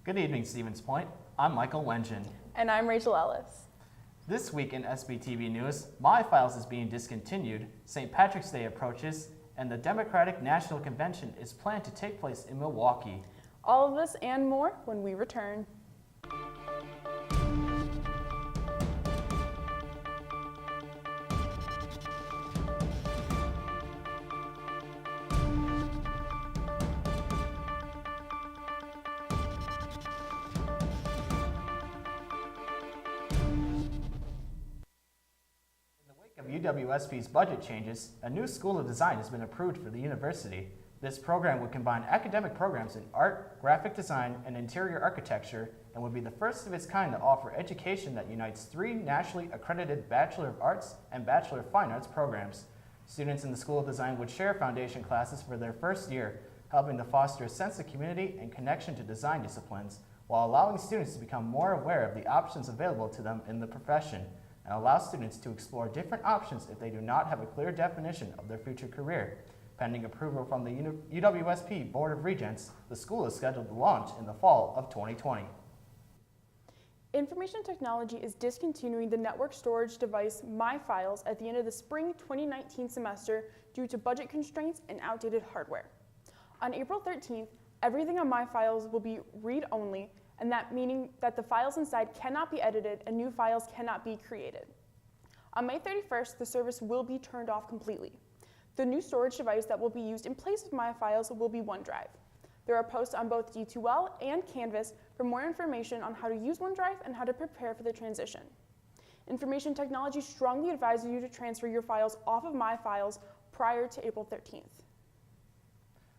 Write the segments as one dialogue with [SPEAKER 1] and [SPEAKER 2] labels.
[SPEAKER 1] Good evening, Stevens Point. I'm Michael Wengrzyn.
[SPEAKER 2] And I'm Rachael Ellis.
[SPEAKER 1] This week in SPTV News, Myfiles is being discontinued, St. Patrick's Day approaches, and the Democratic National Convention is planned to take place in Milwaukee.
[SPEAKER 2] All of this and more when we return.
[SPEAKER 1] Of UWSP's budget changes, a new School of Design has been approved for the university. This program would combine academic programs in art, graphic design, and interior architecture, and would be the first of its kind to offer education that unites 3 nationally accredited Bachelor of Arts and Bachelor of Fine Arts programs. Students in the School of Design would share foundation classes for their first year, helping to foster a sense of community and connection to design disciplines, while allowing students to become more aware of the options available to them in the profession, and allow students to explore different options if they do not have a clear definition of their future career. Pending approval from the UWSP Board of Regents, the school is scheduled to launch in the fall of 2020.
[SPEAKER 2] Information Technology is discontinuing the network storage device Myfiles at the end of the spring 2019 semester due to budget constraints and outdated hardware. On April 13th, everything on Myfiles will be read-only, and that meaning that the files inside cannot be edited and new files cannot be created. On May 31st, the service will be turned off completely. The new storage device that will be used in place of Myfiles will be OneDrive. There are posts on both D2L and Canvas for more information on how to use OneDrive and how to prepare for the transition. Information Technology strongly advises you to transfer your files off of Myfiles prior to April 13th.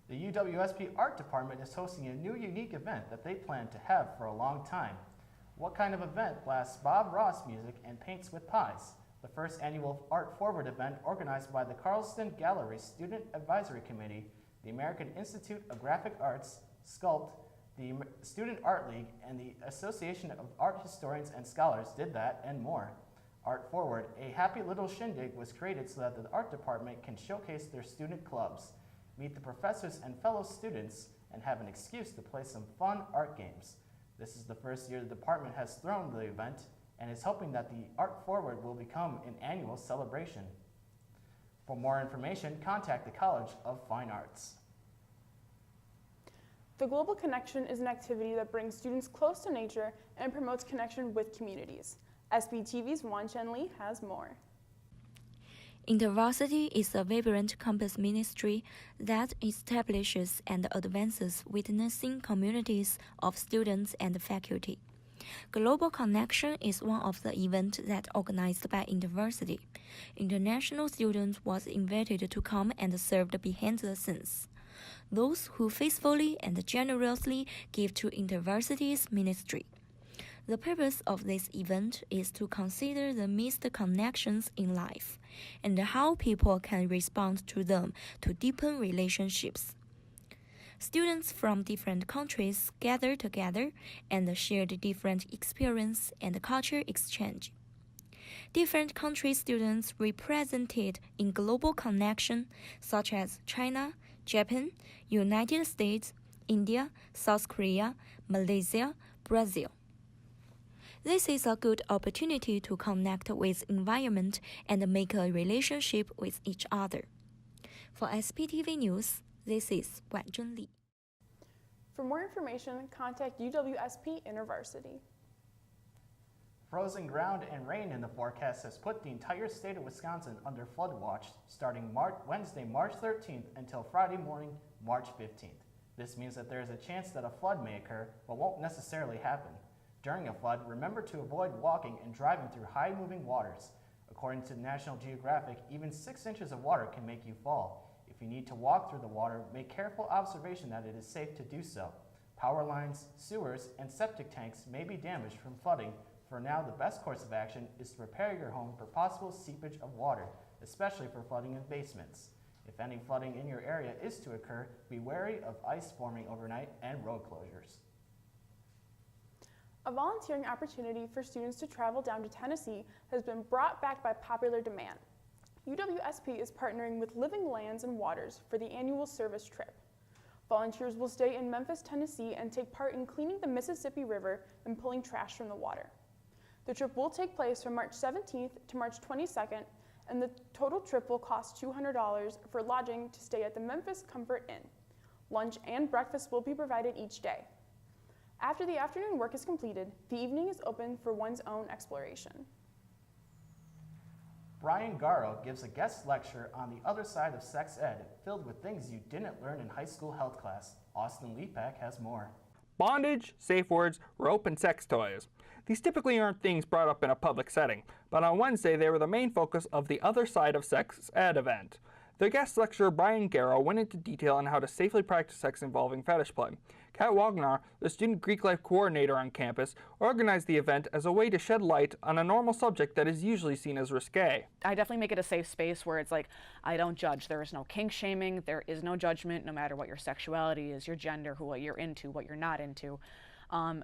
[SPEAKER 1] The UWSP Art Department is hosting a new unique event that they plan to have for a long time. What kind of event blasts Bob Ross music and paints with pies? The first annual Art Forward event organized by the Carlston Gallery Student Advisory Committee, the American Institute of Graphic Arts, Sculpt, the Student Art League, and the Association of Art Historians and Scholars did that and more. Art Forward, a happy little shindig, was created so that the art department can showcase their student clubs, meet the professors and fellow students, and have an excuse to play some fun art games. This is the first year the department has thrown the event and is hoping that the Art Forward will become an annual celebration. For more information, contact the College of Fine Arts.
[SPEAKER 2] The Global Connection is an activity that brings students close to nature and promotes connection with communities. SPTV's Wan Chen Lee has more.
[SPEAKER 3] InterVarsity is a vibrant campus ministry that establishes and advances witnessing communities of students and faculty. Global Connection is one of the events that organized by InterVarsity. International students was invited to come and serve behind the scenes. Those who faithfully and generously give to InterVarsity's ministry. The purpose of this event is to consider the missed connections in life and how people can respond to them to deepen relationships. Students from different countries gather together and share the different experience and culture exchange. Different country students represented in Global Connection, such as China, Japan, United States, India, South Korea, Malaysia, Brazil. This is a good opportunity to connect with environment and make a relationship with each other. For SPTV News, this is Wengrzyn.
[SPEAKER 2] For more information, contact UWSP InterVarsity.
[SPEAKER 1] Frozen ground and rain in the forecast has put the entire state of Wisconsin under flood watch starting Wednesday, March 13th until Friday morning, March 15th. This means that there is a chance that a flood may occur, but won't necessarily happen. During a flood, remember to avoid walking and driving through high-moving waters. According to National Geographic, even 6 inches of water can make you fall. If you need to walk through the water, make careful observation that it is safe to do so. Power lines, sewers, and septic tanks may be damaged from flooding. For now, the best course of action is to prepare your home for possible seepage of water, especially for flooding in basements. If any flooding in your area is to occur, be wary of ice forming overnight and road closures.
[SPEAKER 2] A volunteering opportunity for students to travel down to Tennessee has been brought back by popular demand. UWSP is partnering with Living Lands and Waters for the annual service trip. Volunteers will stay in Memphis, Tennessee and take part in cleaning the Mississippi River and pulling trash from the water. The trip will take place from March 17th to March 22nd, and the total trip will cost $200 for lodging to stay at the Memphis Comfort Inn. Lunch and breakfast will be provided each day. After the afternoon work is completed, the evening is open for one's own exploration.
[SPEAKER 1] Brian Garrow gives a guest lecture on the other side of sex ed, filled with things you didn't learn in high school health class. Austin Lepak has more.
[SPEAKER 4] Bondage, safe words, rope, and sex toys. These typically aren't things brought up in a public setting, but on Wednesday they were the main focus of the Other Side of Sex Ed event. The guest lecturer Brian Garrow went into detail on how to safely practice sex involving fetish play. Kat Wegner, the student Greek life coordinator on campus, organized the event as a way to shed light on a normal subject that is usually seen as risque.
[SPEAKER 5] I definitely make it a safe space where it's like, I don't judge. There is no kink shaming, there is no judgment, no matter what your sexuality is, your gender, what you're into, what you're not into.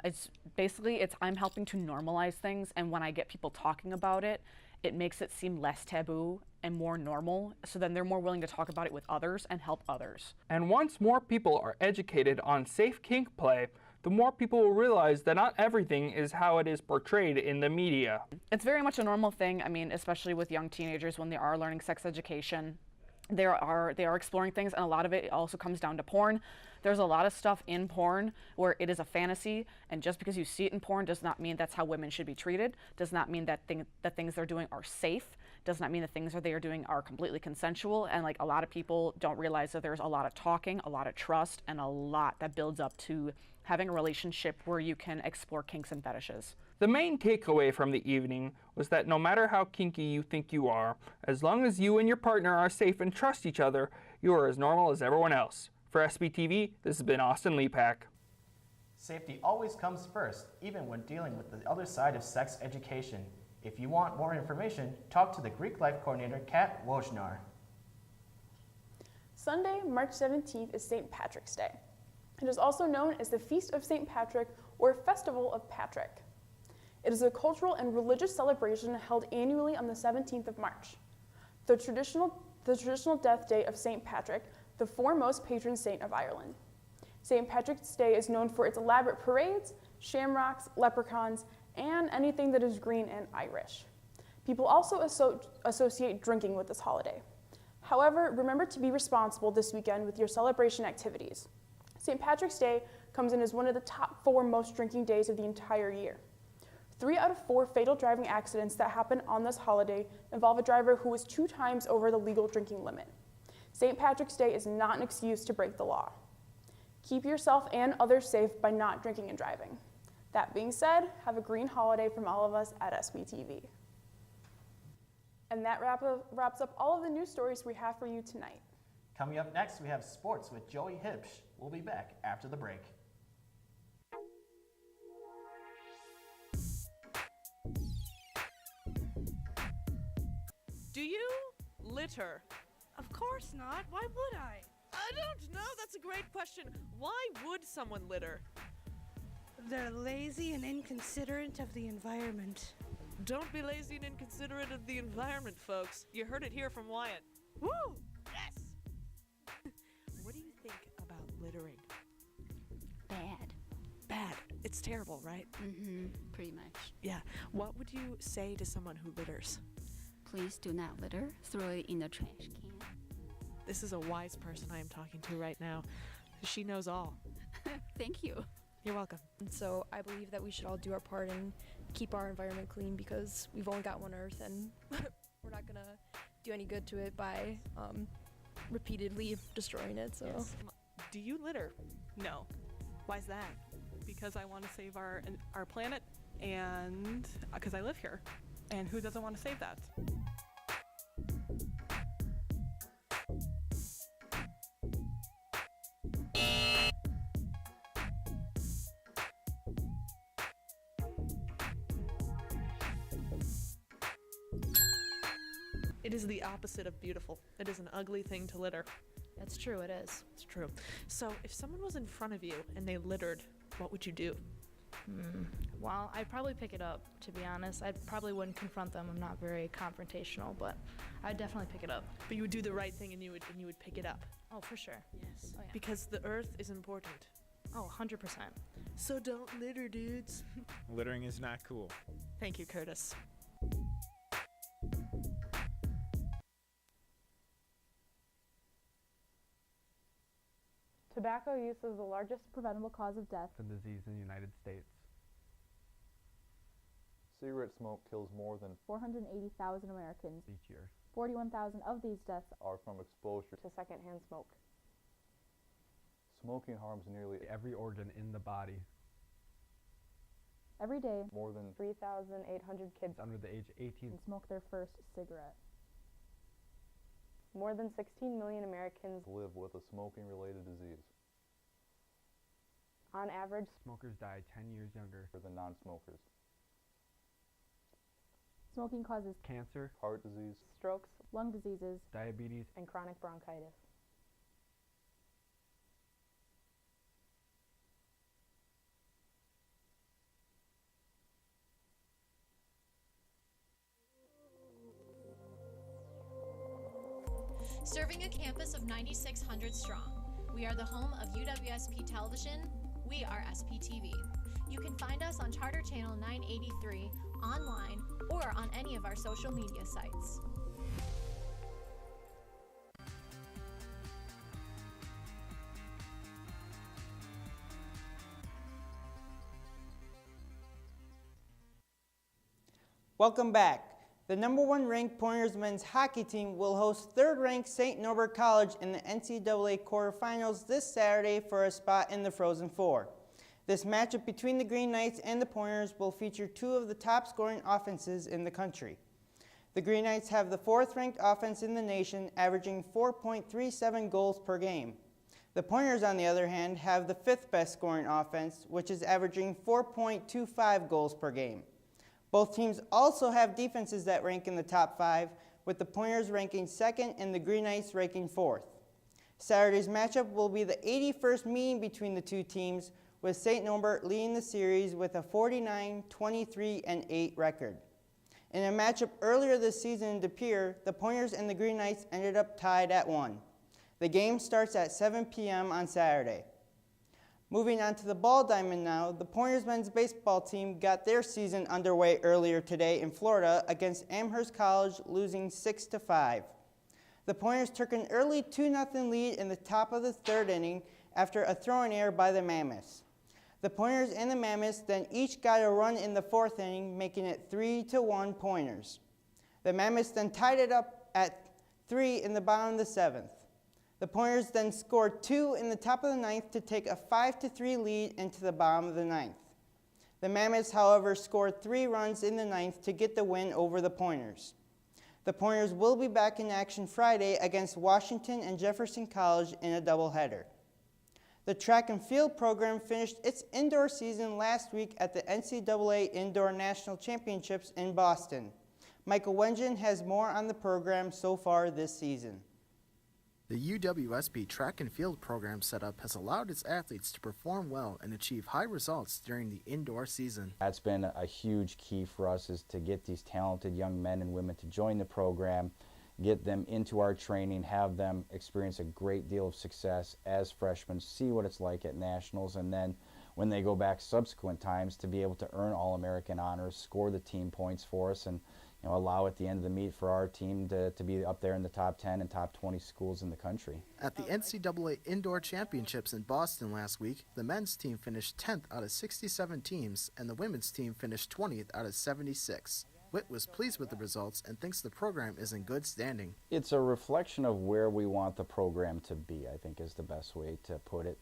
[SPEAKER 5] It's basically, I'm helping to normalize things, and when I get people talking about it, it makes it seem less taboo and more normal, so then they're more willing to talk about it with others and help others.
[SPEAKER 4] And once more people are educated on safe kink play, the more people will realize that not everything is how it is portrayed in the media.
[SPEAKER 5] It's very much a normal thing, I mean, especially with young teenagers when they are learning sex education. They are exploring things, and a lot of it also comes down to porn. There's a lot of stuff in porn where it is a fantasy, and just because you see it in porn does not mean that's how women should be treated, does not mean that the things they're doing are safe, does not mean the things that they are doing are completely consensual, and like a lot of people don't realize that there's a lot of talking, a lot of trust, and a lot that builds up to having a relationship where you can explore kinks and fetishes.
[SPEAKER 4] The main takeaway from the evening was that no matter how kinky you think you are, as long as you and your partner are safe and trust each other, you are as normal as everyone else. For SPTV, this has been Austin Lepak.
[SPEAKER 1] Safety always comes first, even when dealing with the other side of sex education. If you want more information, talk to the Greek life coordinator, Kat Wegner.
[SPEAKER 2] Sunday, March 17th is St. Patrick's Day. It is also known as the Feast of St. Patrick or Festival of Patrick. It is a cultural and religious celebration held annually on the 17th of March. The traditional death day of St. Patrick, the foremost patron saint of Ireland. St. Patrick's Day is known for its elaborate parades, shamrocks, leprechauns, and anything that is green and Irish. People also associate drinking with this holiday. However, remember to be responsible this weekend with your celebration activities. St. Patrick's Day comes in as one of the top 4 most drinking days of the entire year. 3 out of 4 fatal driving accidents that happen on this holiday involve a driver who was 2 times over the legal drinking limit. St. Patrick's Day is not an excuse to break the law. Keep yourself and others safe by not drinking and driving. That being said, have a green holiday from all of us at SPTV. And that wraps up all of the news stories we have for you tonight.
[SPEAKER 1] Coming up next, we have sports with Joey Huebsch. We'll be back after the break.
[SPEAKER 6] Do you litter?
[SPEAKER 7] Of course not. Why would I?
[SPEAKER 6] I don't know. That's a great question. Why would someone litter?
[SPEAKER 7] They're lazy and inconsiderate of the environment.
[SPEAKER 6] Don't be lazy and inconsiderate of the environment, folks. You heard it here from Wyatt.
[SPEAKER 7] Woo!
[SPEAKER 6] Yes! What do you think about littering?
[SPEAKER 8] Bad.
[SPEAKER 6] Bad. It's terrible, right?
[SPEAKER 8] Pretty much.
[SPEAKER 6] Yeah. What would you say to someone who litters?
[SPEAKER 8] Please do not litter. Throw it in the trash can.
[SPEAKER 6] This is a wise person I am talking to right now. She knows all.
[SPEAKER 8] Thank you.
[SPEAKER 6] You're welcome.
[SPEAKER 9] And so I believe that we should all do our part and keep our environment clean because we've only got one Earth and we're not gonna do any good to it by repeatedly destroying it. So,
[SPEAKER 6] Yes. Do you litter? No. Why's that? Because I want to save our planet, and because I live here, and who doesn't want to save that? It is the opposite of beautiful. It is an ugly thing to litter.
[SPEAKER 9] that's true, it is.
[SPEAKER 6] It's true. So if someone was in front of you and they littered, what would you do?
[SPEAKER 10] Well, I'd probably pick it up, to be honest. I probably wouldn't confront them. I'm not very confrontational, but I'd definitely pick it up.
[SPEAKER 6] But you would do the right thing and you would pick it up.
[SPEAKER 10] Oh, for sure.
[SPEAKER 6] Yes.
[SPEAKER 10] Oh, yeah.
[SPEAKER 6] Because the earth is important.
[SPEAKER 10] Oh, 100%.
[SPEAKER 6] So don't litter, dudes.
[SPEAKER 11] Littering is not cool.
[SPEAKER 6] Thank you, Curtis.
[SPEAKER 2] Tobacco use is the largest preventable cause of death
[SPEAKER 12] and disease in the United States.
[SPEAKER 13] Cigarette smoke kills more than
[SPEAKER 2] 480,000 Americans
[SPEAKER 12] each year.
[SPEAKER 2] 41,000 of these deaths
[SPEAKER 13] are from exposure
[SPEAKER 2] to secondhand smoke.
[SPEAKER 13] Smoking harms nearly
[SPEAKER 12] every organ in the body.
[SPEAKER 2] Every day,
[SPEAKER 13] more than
[SPEAKER 2] 3,800 kids
[SPEAKER 12] under the age of 18
[SPEAKER 2] smoke their first cigarette. More than 16 million Americans
[SPEAKER 13] live with a smoking-related disease.
[SPEAKER 2] On average,
[SPEAKER 12] smokers die 10 years younger
[SPEAKER 13] than non-smokers.
[SPEAKER 2] Smoking causes
[SPEAKER 12] cancer,
[SPEAKER 13] heart disease,
[SPEAKER 2] strokes, lung diseases,
[SPEAKER 12] diabetes,
[SPEAKER 2] and chronic bronchitis.
[SPEAKER 14] Serving a campus of 9,600 strong, we are the home of UWSP Television. We are SPTV. You can find us on Charter Channel 983, online, or on any of our social media sites.
[SPEAKER 15] Welcome back. The number 1 ranked Pointers men's hockey team will host 3rd ranked St. Norbert College in the NCAA quarterfinals this Saturday for a spot in the Frozen Four. This matchup between the Green Knights and the Pointers will feature 2 of the top scoring offenses in the country. The Green Knights have the 4th ranked offense in the nation, averaging 4.37 goals per game. The Pointers, on the other hand, have the 5th best scoring offense, which is averaging 4.25 goals per game. Both teams also have defenses that rank in the top 5, with the Pointers ranking 2nd and the Green Knights ranking 4th. Saturday's matchup will be the 81st meeting between the 2 teams, with St. Norbert leading the series with a 49, 23, and 8 record. In a matchup earlier this season in De Pere, the Pointers and the Green Knights ended up tied at 1. The game starts at 7 p.m. on Saturday. Moving on to the ball diamond now, the Pointers men's baseball team got their season underway earlier today in Florida against Amherst College, losing 6-5. The Pointers took an early 2-0 lead in the top of the 3rd inning after a throwing error by the Mammoths. The Pointers and the Mammoths then each got a run in the 4th inning, making it 3-1 Pointers. The Mammoths then tied it up at 3 in the bottom of the 7th. The Pointers then scored 2 in the top of the 9th to take a 5-3 lead into the bottom of the 9th. The Mammoths, however, scored 3 runs in the 9th to get the win over the Pointers. The Pointers will be back in action Friday against Washington and Jefferson College in a doubleheader. The track and field program finished its indoor season last week at the NCAA Indoor National Championships in Boston. Michael Wengrzyn has more on the program so far this season.
[SPEAKER 16] The UWSP track and field program setup has allowed its athletes to perform well and achieve high results during the indoor season.
[SPEAKER 17] That's been a huge key for us, is to get these talented young men and women to join the program, get them into our training, have them experience a great deal of success as freshmen, see what it's like at nationals, and then when they go back subsequent times to be able to earn All-American honors, score the team points for us, and allow at the end of the meet for our team to be up there in the top 10 and top 20 schools in the country.
[SPEAKER 16] At the NCAA Indoor Championships in Boston last week, the men's team finished 10th out of 67 teams, and the women's team finished 20th out of 76. Witt was pleased with the results and thinks the program is in good standing.
[SPEAKER 17] It's a reflection of where we want the program to be, I think is the best way to put it.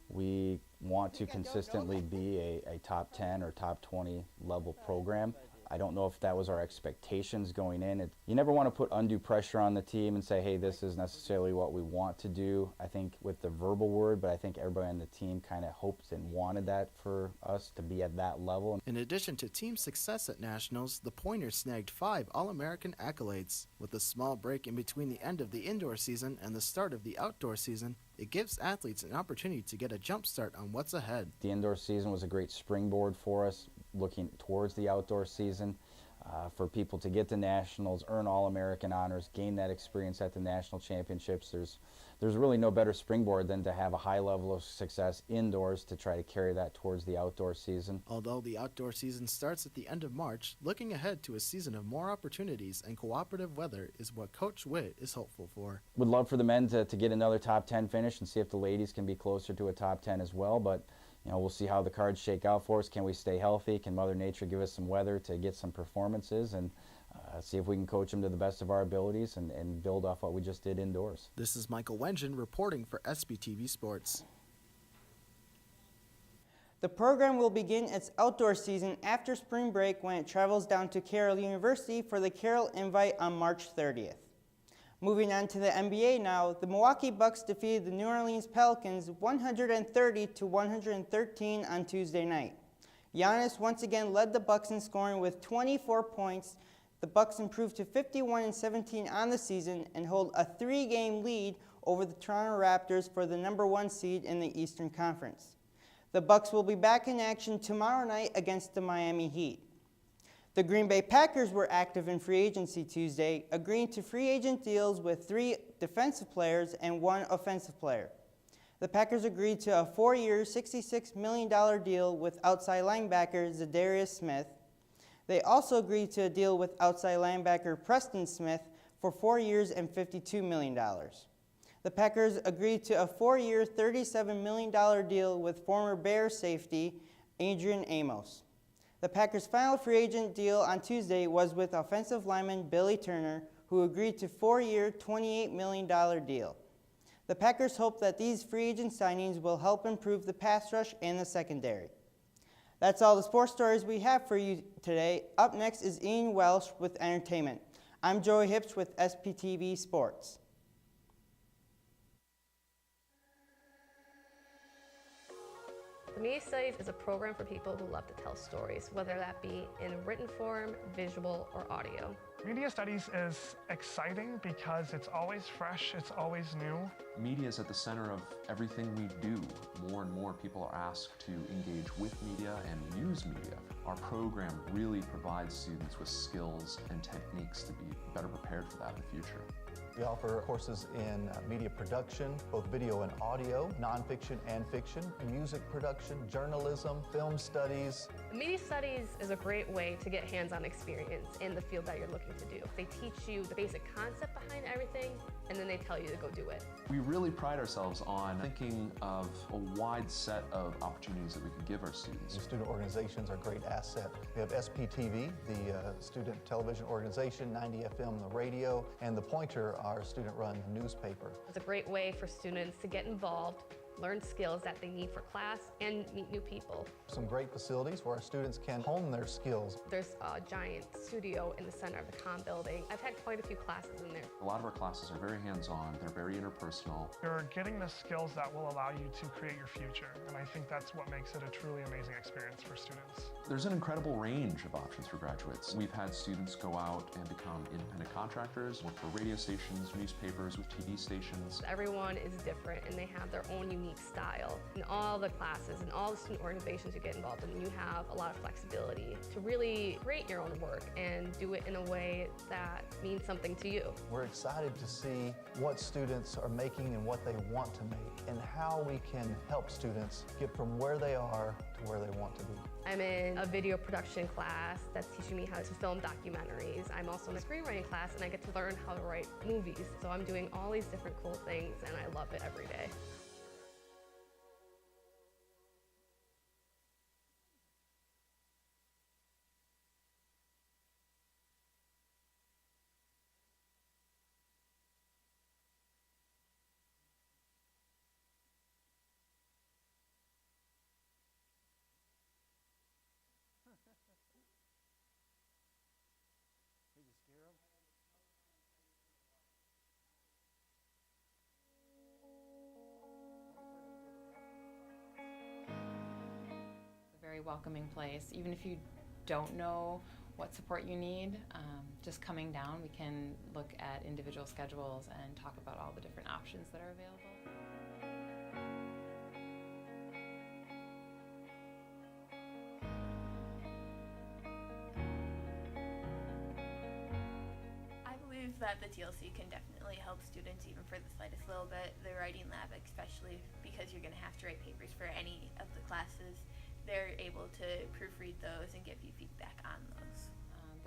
[SPEAKER 17] We want to consistently be a top 10 or top 20 level program. I don't know if that was our expectations going in. You never want to put undue pressure on the team and say, hey, this is necessarily what we want to do, I think, with the verbal word, but I think everybody on the team kind of hoped and wanted that for us to be at that level.
[SPEAKER 16] In addition to team success at nationals, the Pointers snagged 5 All-American accolades. With a small break in between the end of the indoor season and the start of the outdoor season, It gives athletes an opportunity to get a jump start on what's ahead.
[SPEAKER 17] The indoor season was a great springboard for us, looking towards the outdoor season. For people to get to nationals, earn All-American honors, gain that experience at the national championships, there's really no better springboard than to have a high level of success indoors to try to carry that towards the outdoor season.
[SPEAKER 16] Although the outdoor season starts at the end of March, looking ahead to a season of more opportunities and cooperative weather is what Coach Witt is hopeful for.
[SPEAKER 17] Would love for the men to get another top 10 finish and see if the ladies can be closer to a top 10 as well, but we'll see how the cards shake out for us. Can we stay healthy? Can Mother Nature give us some weather to get some performances, and see if we can coach them to the best of our abilities and build off what we just did indoors.
[SPEAKER 16] This is Michael Wengrzyn reporting for SPTV Sports.
[SPEAKER 15] The program will begin its outdoor season after spring break when it travels down to Carroll University for the Carroll Invite on March 30th. Moving on to the NBA now, the Milwaukee Bucks defeated the New Orleans Pelicans 130-113 on Tuesday night. Giannis once again led the Bucks in scoring with 24 points. The Bucks improved to 51-17 on the season and hold a 3-game lead over the Toronto Raptors for the #1 seed in the Eastern Conference. The Bucks will be back in action tomorrow night against the Miami Heat. The Green Bay Packers were active in free agency Tuesday, agreeing to free agent deals with 3 defensive players and 1 offensive player. The Packers agreed to a 4-year, $66 million deal with outside linebacker Zadarius Smith. They also agreed to a deal with outside linebacker Preston Smith for 4 years and $52 million. The Packers agreed to a 4-year, $37 million deal with former Bears safety Adrian Amos. The Packers' final free agent deal on Tuesday was with offensive lineman Billy Turner, who agreed to a 4-year, $28 million deal. The Packers hope that these free agent signings will help improve the pass rush and the secondary. That's all the sports stories we have for you today. Up next is Ian Welsh with entertainment. I'm Joey Huebsch with SPTV Sports.
[SPEAKER 11] The Media Studies is a program for people who love to tell stories, whether that be in written form, visual, or audio.
[SPEAKER 18] Media Studies is exciting because it's always fresh, it's always new.
[SPEAKER 19] Media is at the center of everything we do. More and more people are asked to engage with media and use media. Our program really provides students with skills and techniques to be better prepared for that in the future.
[SPEAKER 20] We offer courses in media production, both video and audio, nonfiction and fiction, music production, journalism, film studies.
[SPEAKER 11] Media Studies is a great way to get hands-on experience in the field that you're looking to do. They teach you the basic concept behind everything, and then they tell you to go do it.
[SPEAKER 19] We really pride ourselves on thinking of a wide set of opportunities that we can give our students.
[SPEAKER 20] The student organizations are a great asset. We have SPTV, the student television organization, 90 FM, the radio, and The Pointer, our student-run newspaper.
[SPEAKER 11] It's a great way for students to get involved, learn skills that they need for class, and meet new people.
[SPEAKER 20] Some great facilities where our students can hone their skills.
[SPEAKER 11] There's a giant studio in the center of the comm building. I've had quite a few classes in there.
[SPEAKER 19] A lot of our classes are very hands-on, they're very interpersonal.
[SPEAKER 18] You're getting the skills that will allow you to create your future, and I think that's what makes it a truly amazing experience for students.
[SPEAKER 19] There's an incredible range of options for graduates. We've had students go out and become independent contractors, work for radio stations, newspapers, with TV stations.
[SPEAKER 11] Everyone is different and they have their own unique style. In all the classes and all the student organizations you get involved in, you have a lot of flexibility to really create your own work and do it in a way that means something to you.
[SPEAKER 20] We're excited to see what students are making and what they want to make, and how we can help students get from where they are to where they want to be.
[SPEAKER 11] I'm in a video production class that's teaching me how to film documentaries. I'm also in a screenwriting class and I get to learn how to write movies. So I'm doing all these different cool things and I love it every day.
[SPEAKER 21] Very welcoming place. Even if you don't know what support you need, just coming down, we can look at individual schedules and talk about all the different options that are available.
[SPEAKER 3] that the TLC can definitely help students even for the slightest little bit. The writing lab, especially because you're going to have to write papers for any of the classes, they're able to proofread those and give you feedback on those.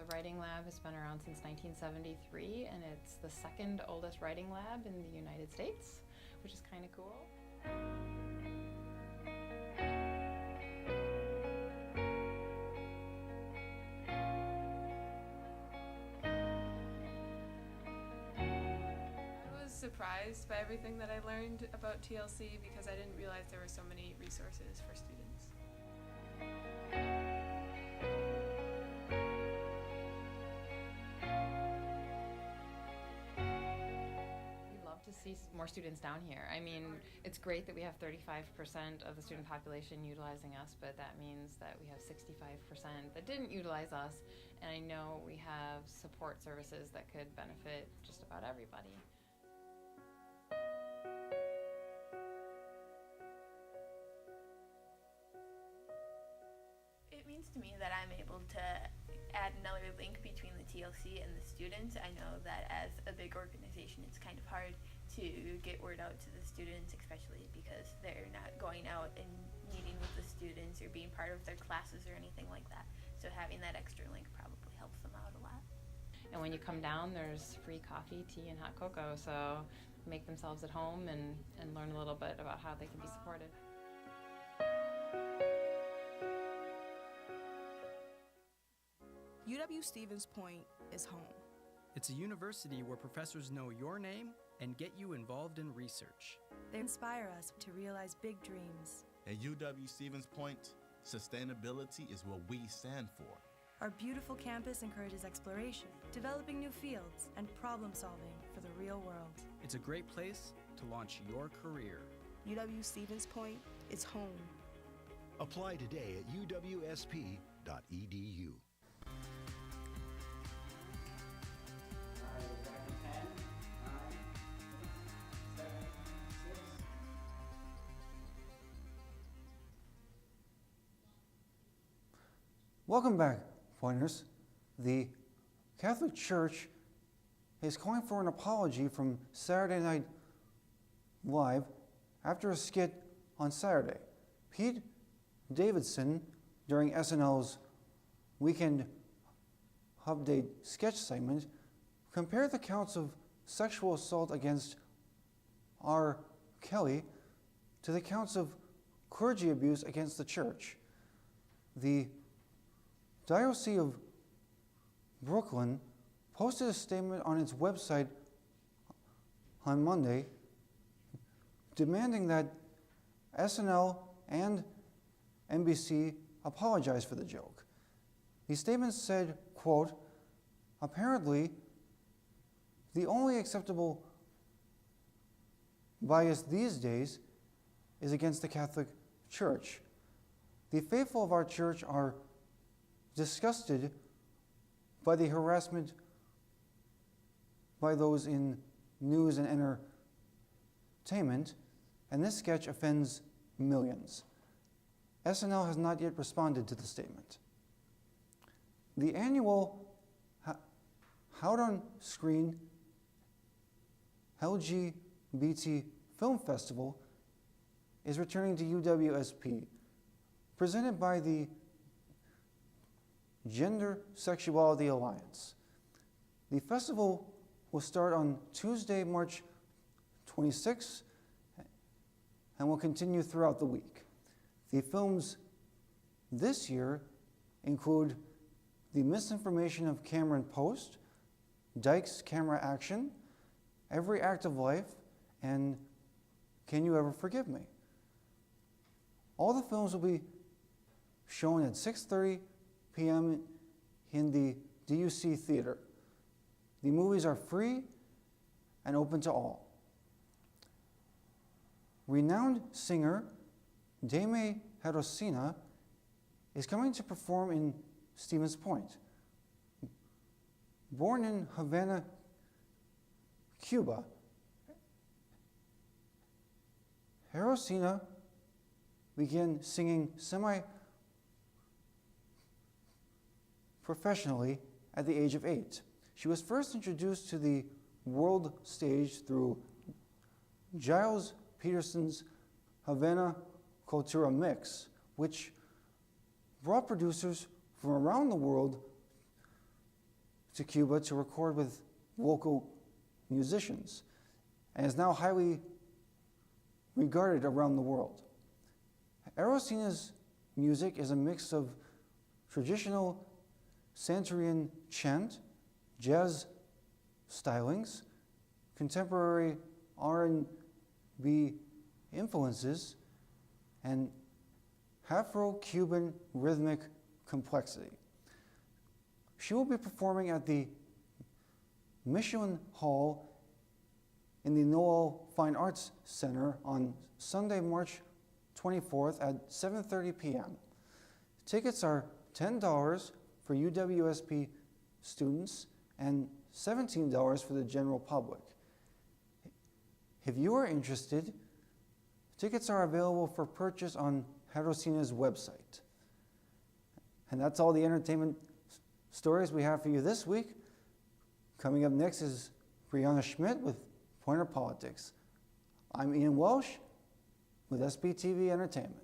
[SPEAKER 21] The writing lab has been around since 1973, and it's the second oldest writing lab in the United States, which is kind of cool.
[SPEAKER 22] I was surprised by everything that I learned about TLC because I didn't realize there were so many resources for students.
[SPEAKER 21] To see more students down here. I mean, it's great that we have 35% of the student population utilizing us, but that means that we have 65% that didn't utilize us, and I know we have support services that could benefit just about everybody.
[SPEAKER 3] It means to me that I'm able to add another link between the TLC and the students. I know that as a big organization, it's kind of hard to get word out to the students, especially because they're not going out and meeting with the students or being part of their classes or anything like that. So having that extra link probably helps them out a lot.
[SPEAKER 21] And when you come down, there's free coffee, tea, and hot cocoa, so make themselves at home and learn a little bit about how they can be supported.
[SPEAKER 23] UW-Stevens Point is home. It's a university where professors know your name and get you involved in research.
[SPEAKER 24] They inspire us to realize big dreams.
[SPEAKER 25] At UW-Stevens Point, sustainability is what we stand for.
[SPEAKER 24] Our beautiful campus encourages exploration, developing new fields, and problem solving for the real world.
[SPEAKER 23] It's a great place to launch your career. UW-Stevens Point is home.
[SPEAKER 26] Apply today at uwsp.edu.
[SPEAKER 27] Welcome back, Pointers. The Catholic Church is calling for an apology from Saturday Night Live after a skit on Saturday. Pete Davidson, during SNL's Weekend Update sketch segment, compared the counts of sexual assault against R. Kelly to the counts of clergy abuse against the church. The Diocese of Brooklyn posted a statement on its website on Monday demanding that SNL and NBC apologize for the joke. The statement said, quote, "Apparently, the only acceptable bias these days is against the Catholic Church. The faithful of our church are disgusted by the harassment by those in news and entertainment, and this sketch offends millions." SNL has not yet responded to the statement. The annual Out on Screen LGBT Film Festival is returning to UWSP, presented by the Gender Sexuality Alliance. The festival will start on Tuesday, March 26th, and will continue throughout the week. The films this year include The Misinformation of Cameron Post, Dyke's Camera Action, Every Act of Life, and Can You Ever Forgive Me? All the films will be shown at 6:30 p.m. in the DUC Theater. The movies are free and open to all. Renowned singer Dame Herosina is coming to perform in Stevens Point. Born in Havana, Cuba, Herosina began singing semi-professionally at the age of 8. She was first introduced to the world stage through Giles Peterson's Havana Cultura Mix, which brought producers from around the world to Cuba to record with local musicians, and is now highly regarded around the world. Erosina's music is a mix of traditional Santerian chant, jazz stylings, contemporary R&B influences, and Afro-Cuban rhythmic complexity. She will be performing at the Michelin Hall in the Noel Fine Arts Center on Sunday, March 24th at 7:30 p.m. Tickets are $10 for UWSP students and $17 for the general public. If you are interested, tickets are available for purchase on Erosina's website. And that's all the entertainment stories we have for you this week. Coming up next is Breanna Schmitt with Pointer Politics. I'm Ian Welsh with SPTV Entertainment.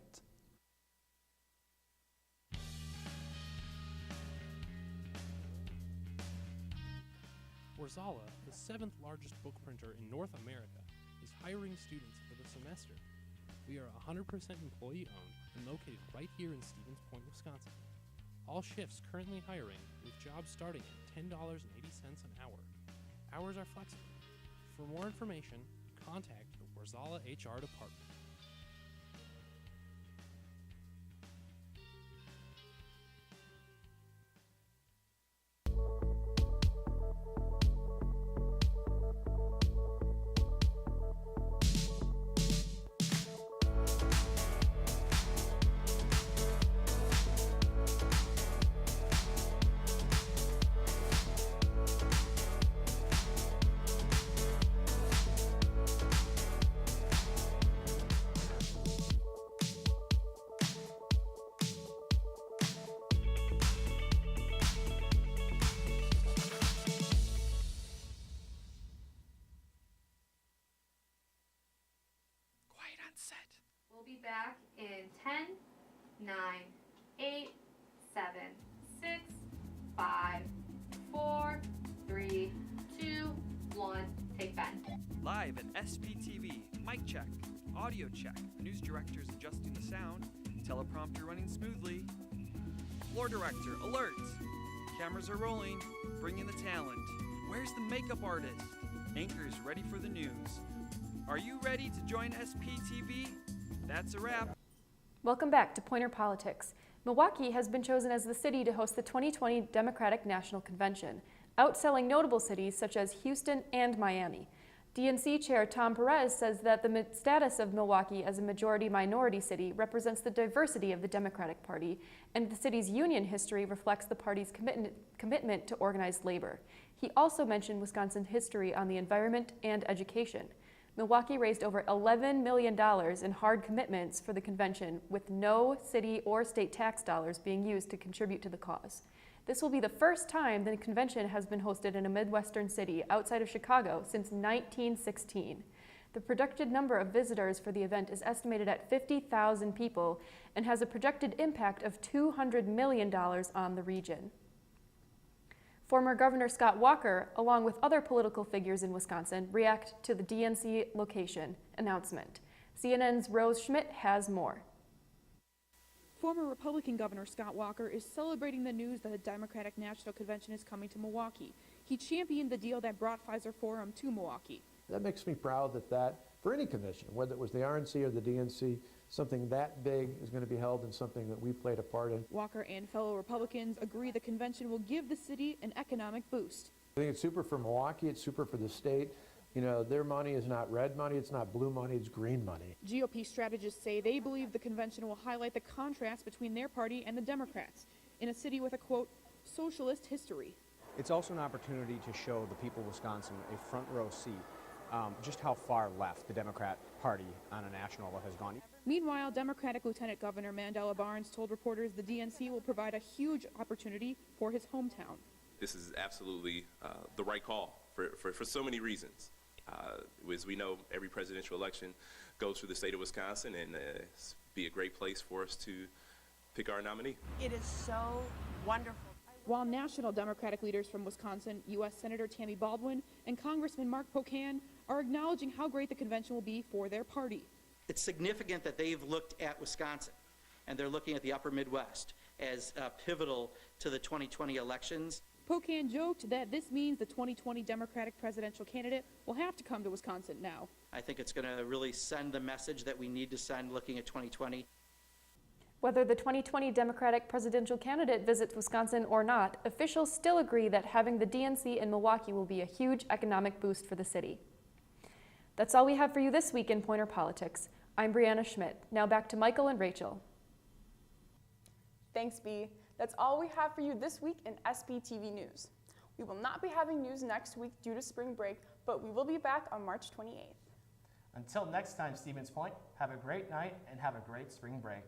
[SPEAKER 1] Wegrzyn, the 7th largest book printer in North America, is hiring students for the semester. We are 100% employee-owned and located right here in Stevens Point, Wisconsin. All shifts currently hiring, with jobs starting at $10.80 an hour. Hours are flexible. For more information, contact the Wegrzyn HR department.
[SPEAKER 11] We'll be back in 10, 9, 8, 7, 6, 5, 4, 3, 2, 1, take Ben.
[SPEAKER 4] Live at SPTV, mic check, audio check, news directors adjusting the sound, teleprompter running smoothly. Floor director, alert! Cameras are rolling, bring in the talent. Where's the makeup artist? Anchors ready for the news. Are you ready to join SPTV? That's a wrap.
[SPEAKER 5] Welcome back to Pointer Politics. Milwaukee has been chosen as the city to host the 2020 Democratic National Convention, outselling notable cities such as Houston and Miami. DNC Chair Tom Perez says that the status of Milwaukee as a majority-minority city represents the diversity of the Democratic Party, and the city's union history reflects the party's commitment to organized labor. He also mentioned Wisconsin's history on the environment and education. Milwaukee raised over $11 million in hard commitments for the convention, with no city or state tax dollars being used to contribute to the cause. This will be the first time the convention has been hosted in a Midwestern city outside of Chicago since 1916. The projected number of visitors for the event is estimated at 50,000 people and has a projected impact of $200 million on the region. Former Governor Scott Walker, along with other political figures in Wisconsin, react to the DNC location announcement. CNN's Rose Schmitt has more.
[SPEAKER 7] Former Republican Governor Scott Walker is celebrating the news that the Democratic National Convention is coming to Milwaukee. He championed the deal that brought Pfizer Forum to Milwaukee.
[SPEAKER 8] That makes me proud that for any convention, whether it was the RNC or the DNC, something that big is going to be held and something that we played a part in.
[SPEAKER 7] Walker and fellow Republicans agree the convention will give the city an economic boost.
[SPEAKER 8] I think it's super for Milwaukee, it's super for the state. You know, their money is not red money, it's not blue money, it's green money.
[SPEAKER 7] GOP strategists say they believe the convention will highlight the contrast between their party and the Democrats in a city with a, quote, socialist history.
[SPEAKER 9] It's also an opportunity to show the people of Wisconsin a front row seat, just how far left the Democrat Party on a national level has gone.
[SPEAKER 7] Meanwhile, Democratic Lieutenant Governor Mandela Barnes told reporters the DNC will provide a huge opportunity for his hometown.
[SPEAKER 2] this is absolutely the right call for so many reasons. As we know, every presidential election goes through the state of Wisconsin, and it's be a great place for us to pick our nominee.
[SPEAKER 6] It is so wonderful.
[SPEAKER 7] While national Democratic leaders from Wisconsin, U.S. Senator Tammy Baldwin and Congressman Mark Pocan are acknowledging how great the convention will be for their party.
[SPEAKER 10] It's significant that they've looked at Wisconsin, and they're looking at the upper Midwest as pivotal to the 2020 elections.
[SPEAKER 7] Pocan joked that this means the 2020 Democratic presidential candidate will have to come to Wisconsin now.
[SPEAKER 10] I think it's going to really send the message that we need to send looking at 2020.
[SPEAKER 5] Whether the 2020 Democratic presidential candidate visits Wisconsin or not, officials still agree that having the DNC in Milwaukee will be a huge economic boost for the city. That's all we have for you this week in Pointer Politics. I'm Breanna Schmitt. Now back to Michael and Rachael.
[SPEAKER 12] Thanks, Bea. That's all we have for you this week in SPTV News. We will not be having news next week due to spring break, but we will be back on March 28th.
[SPEAKER 13] Until next time, Stevens Point, have a great night and have a great spring break.